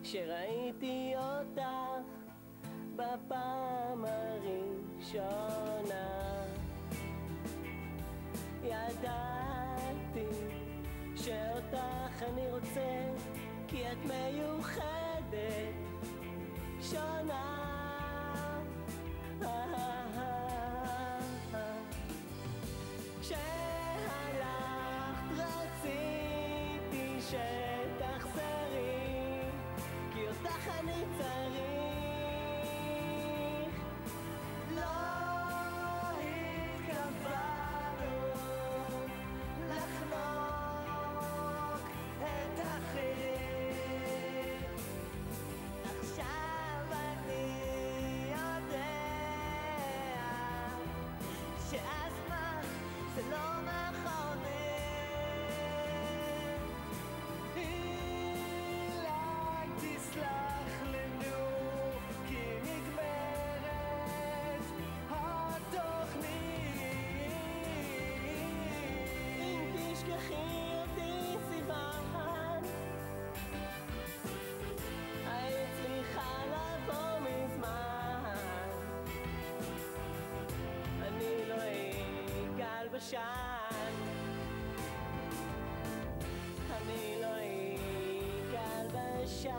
שראיתי אותך בפעם הראשונה. ידעתי שאותך אני רוצה, כי את מיוחדת, שונה. כשהלכת רציתי שתחזרי, כי אותך אני צריך. לא התכוונו לחנוק את האחרים. עכשיו אני יודע שאז מה זה לא נכון. אילן תסלח לנו כי נגמרת התוכנית. אם תשכחי אותי סיוון, היית צריכה לבוא מזמן. אני לא יגאל בשן, אני לא יגאל בשן.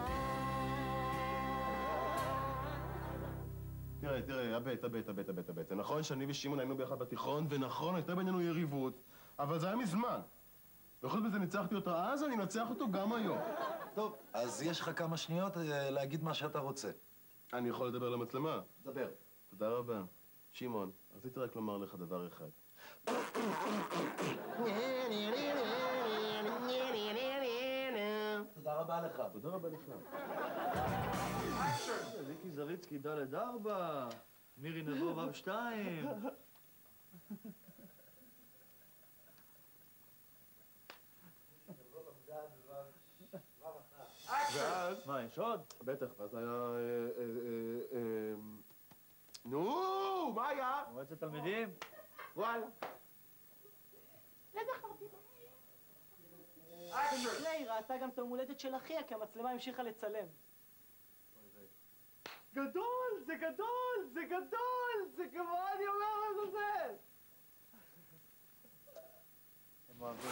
תראה, הבט. זה נכון שאני ושמעון היינו ביחד בתיכון, ונכון, הייתה בינינו יריבות, אבל זה היה מזמן. וחוץ מזה ניצחתי אותו אז, אני אנצח אותו גם היום. טוב, אז יש לך כמה שניות להגיד מה שאתה רוצה. אני יכול לדבר למצלמה? דבר. תודה רבה. שמעון, רציתי רק לומר לך דבר אחד. תודה רבה לך. תודה רבה לך. ויקי זריצקי ד' 4, מירי נבו ו' 2. ואז... מה, יש עוד? בטח, ואז היה... נו, מה היה? מועצת תלמידים? וואלה. במקרה היא ראתה גם את היום הולדת של אחיה, כי המצלמה המשיכה לצלם. גדול, זה גדול, זה גדול, זה כמו אני אומר לזה. הם אוהבים.